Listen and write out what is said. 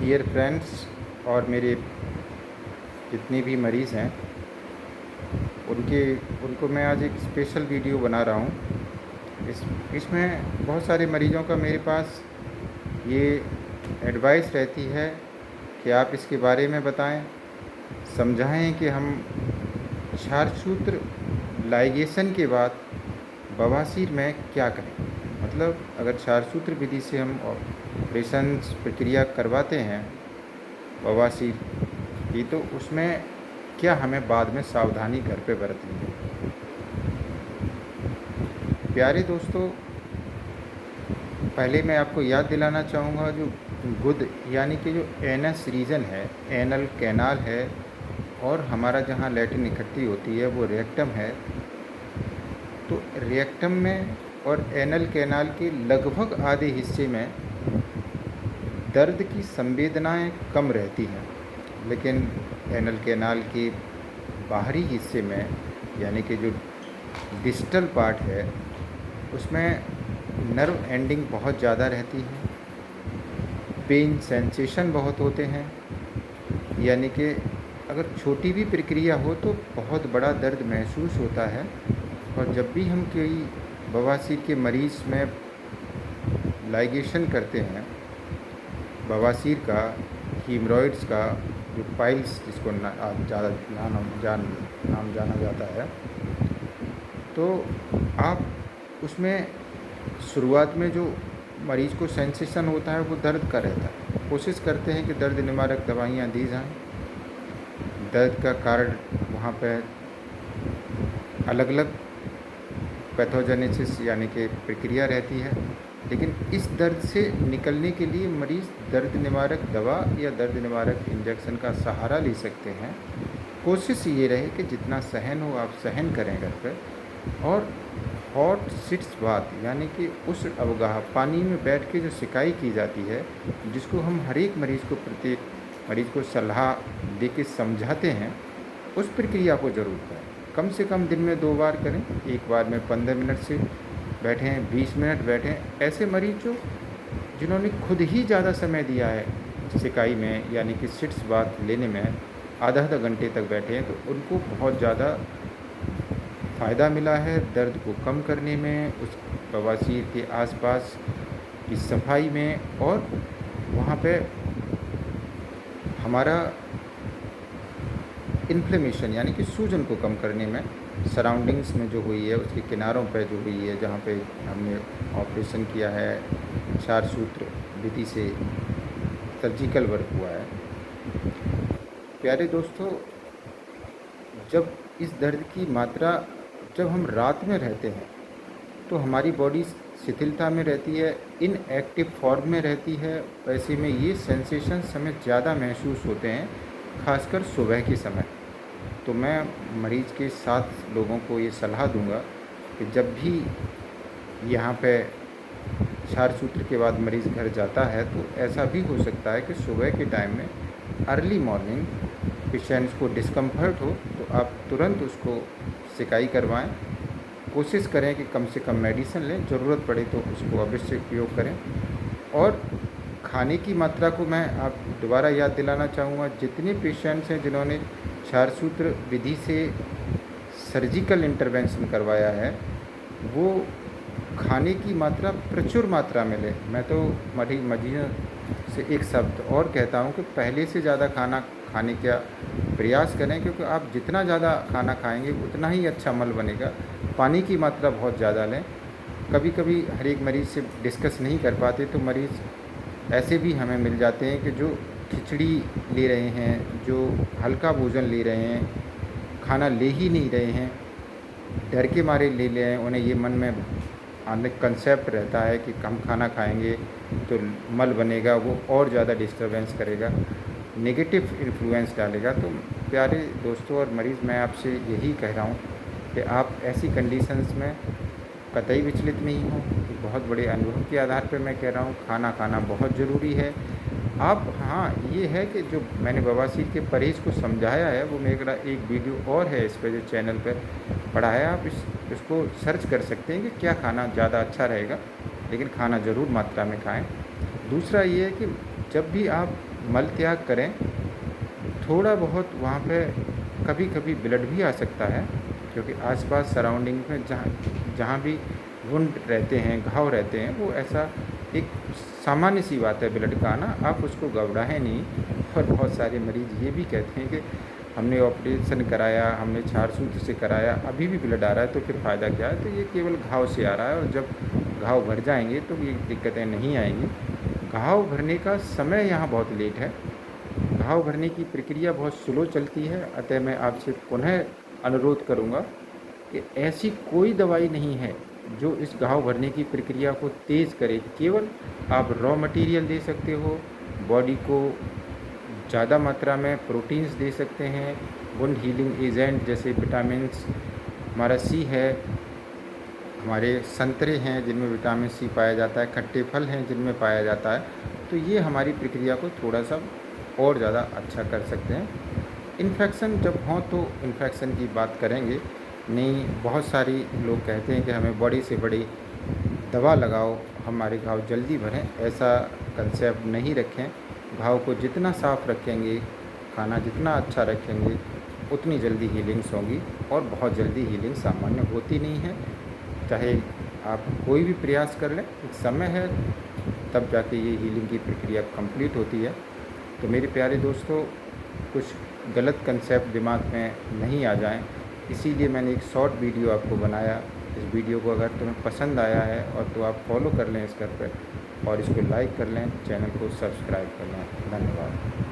Dear friends और मेरे जितने भी मरीज़ हैं उनको मैं आज एक स्पेशल वीडियो बना रहा हूँ। इसमें बहुत सारे मरीज़ों का मेरे पास ये एडवाइस रहती है कि आप इसके बारे में बताएं, समझाएं कि हम क्षारसूत्र लाइगेशन के बाद बवासीर में क्या करें। मतलब अगर क्षारसूत्र विधि से हम ऑपरेशन प्रक्रिया करवाते हैं बवासीर की, तो उसमें क्या हमें बाद में सावधानी घर पे बरतनी है। प्यारे दोस्तों, पहले मैं आपको याद दिलाना चाहूँगा, जो गुद यानी कि जो एनस रीजन है, एनल कैनाल है, और हमारा जहाँ लैट्रिन इकट्ठी होती है वो रेक्टम है। तो रेक्टम में और एनल कैनाल के लगभग आधे हिस्से में दर्द की संवेदनाएं कम रहती हैं, लेकिन एनल कैनाल के बाहरी हिस्से में यानी कि जो डिस्टल पार्ट है उसमें नर्व एंडिंग बहुत ज़्यादा रहती है, पेन सेंसेशन बहुत होते हैं। यानी कि अगर छोटी भी प्रक्रिया हो तो बहुत बड़ा दर्द महसूस होता है। और जब भी हम कोई बवासीर के मरीज़ में लाइगेशन करते हैं, बवासीर का, हीमरॉइड्स का, जो पाइल्स जिसको ज़्यादा नाम जाना जाता है, तो आप उसमें शुरुआत में जो मरीज़ को सेंसेशन होता है वो दर्द का रहता है। कोशिश करते हैं कि दर्द निवारक दवाइयाँ दी जाएं। दर्द का कारण वहाँ पर अलग अलग पैथोजेनेसिस यानी कि प्रक्रिया रहती है, लेकिन इस दर्द से निकलने के लिए मरीज़ दर्द निवारक दवा या दर्द निवारक इंजेक्शन का सहारा ले सकते हैं। कोशिश ये रहे कि जितना सहन हो आप सहन करें घर पर। और हॉट सिट्स बात यानी कि उस अवगाह पानी में बैठ के जो सिकाई की जाती है, जिसको हम हर एक मरीज़ को, प्रत्येक मरीज़ को सलाह दे के समझाते हैं, उस प्रक्रिया को ज़रूर करें। कम से कम दिन में 2 बार करें। एक बार में 15 मिनट से बैठें, 20 मिनट बैठें। ऐसे मरीज जिन्होंने खुद ही ज़्यादा समय दिया है सिकाई में यानी कि सिट्स बात लेने में, आधा घंटे तक बैठे हैं, तो उनको बहुत ज़्यादा फ़ायदा मिला है दर्द को कम करने में, उस बवासीर के आसपास की सफाई में, और वहाँ पे हमारा इन्फ्लेमेशन यानी कि सूजन को कम करने में, सराउंडिंग्स में जो हुई है, उसके किनारों पर जो हुई है, जहाँ पे हमने ऑपरेशन किया है, क्षारसूत्र विधि से सर्जिकल वर्क हुआ है। प्यारे दोस्तों, जब इस दर्द की मात्रा, जब हम रात में रहते हैं तो हमारी बॉडी शिथिलता में रहती है, इनएक्टिव फॉर्म में रहती है। वैसे में ये सेंसेशंस हमें ज़्यादा महसूस होते हैं, खासकर सुबह के समय। तो मैं मरीज़ के साथ लोगों को ये सलाह दूंगा कि जब भी यहाँ पे क्षारसूत्र के बाद मरीज़ घर जाता है, तो ऐसा भी हो सकता है कि सुबह के टाइम में, अर्ली मॉर्निंग, पेशेंट्स को डिस्कम्फर्ट हो तो आप तुरंत उसको सिकाई करवाएं। कोशिश करें कि कम से कम मेडिसिन लें, ज़रूरत पड़े तो उसको अवश्य उपयोग करें। और खाने की मात्रा को मैं आप दोबारा याद दिलाना चाहूँगा, जितने पेशेंट्स हैं जिन्होंने क्षारसूत्र विधि से सर्जिकल इंटरवेंशन करवाया है, वो खाने की मात्रा प्रचुर मात्रा में लें। मैं तो मरीज़ों से एक शब्द और कहता हूँ कि पहले से ज़्यादा खाना खाने का प्रयास करें, क्योंकि आप जितना ज़्यादा खाना खाएंगे उतना ही अच्छा मल बनेगा। पानी की मात्रा बहुत ज़्यादा लें। कभी कभी हर एक मरीज़ से डिस्कस नहीं कर पाते, तो मरीज़ ऐसे भी हमें मिल जाते हैं कि जो खिचड़ी ले रहे हैं, जो हल्का भोजन ले रहे हैं, खाना ले ही नहीं रहे हैं, डर के मारे ले रहे हैं। उन्हें ये मन में आने कंसेप्ट रहता है कि कम खाना खाएंगे तो मल बनेगा, वो और ज़्यादा डिस्टर्बेंस करेगा, नेगेटिव इन्फ्लुएंस डालेगा। तो प्यारे दोस्तों और मरीज़, मैं आपसे यही कह रहा हूँ कि आप ऐसी कंडीशंस में कतई विचलित नहीं हो। बहुत बड़े अनुभव के आधार पर मैं कह रहा हूँ, खाना खाना बहुत ज़रूरी है। आप, हाँ, ये है कि जो मैंने बवासीर के परहेज़ को समझाया है, वो मेरा एक वीडियो और है इस पर जो चैनल पर पड़ा है, आप इसको सर्च कर सकते हैं कि क्या खाना ज़्यादा अच्छा रहेगा, लेकिन खाना ज़रूर मात्रा में खाएं। दूसरा ये है कि जब भी आप मल त्याग करें, थोड़ा बहुत वहाँ पे कभी कभी ब्लड भी आ सकता है, क्योंकि आसपास सराउंडिंग में जहाँ जहाँ भी वुंड रहते हैं, घाव रहते हैं, वो ऐसा एक सामान्य सी बात है ब्लड का आना, आप उसको घबराएं नहीं। और बहुत सारे मरीज़ ये भी कहते हैं कि हमने ऑपरेशन कराया, हमने क्षार सूत्र से कराया, अभी भी ब्लड आ रहा है, तो फिर फ़ायदा क्या है? तो ये केवल घाव से आ रहा है, और जब घाव भर जाएंगे तो ये दिक्कतें नहीं आएंगी। घाव भरने का समय यहाँ बहुत लेट है, घाव भरने की प्रक्रिया बहुत स्लो चलती है। अतः मैं आपसे पुनः अनुरोध करूँगा कि ऐसी कोई दवाई नहीं है जो इस घाव भरने की प्रक्रिया को तेज़ करे। केवल आप रॉ मटेरियल दे सकते हो, बॉडी को ज़्यादा मात्रा में प्रोटीन्स दे सकते हैं, वुंड हीलिंग एजेंट जैसे विटामिन्स, हमारा सी है, हमारे संतरे हैं जिनमें विटामिन सी पाया जाता है, खट्टे फल हैं जिनमें पाया जाता है, तो ये हमारी प्रक्रिया को थोड़ा सा और ज़्यादा अच्छा कर सकते हैं। इन्फेक्शन जब हों तो इन्फेक्शन की बात करेंगे, नहीं बहुत सारी लोग कहते हैं कि हमें बड़ी से बड़ी दवा लगाओ, हमारे घाव जल्दी भरें, ऐसा कंसेप्ट नहीं रखें। घाव को जितना साफ़ रखेंगे, खाना जितना अच्छा रखेंगे, उतनी जल्दी हीलिंग्स होंगी, और बहुत जल्दी हीलिंग सामान्य होती नहीं है। चाहे आप कोई भी प्रयास कर लें, एक समय है तब जाके ये हीलिंग की प्रक्रिया कंप्लीट होती है। तो मेरे प्यारे दोस्तों, कुछ गलत कंसेप्ट दिमाग में नहीं आ जाएं, इसीलिए मैंने एक शॉर्ट वीडियो आपको बनाया। इस वीडियो को अगर तुम्हें पसंद आया है और तो आप फॉलो कर लें इस घर पर, और इसको लाइक कर लें, चैनल को सब्सक्राइब कर लें। धन्यवाद।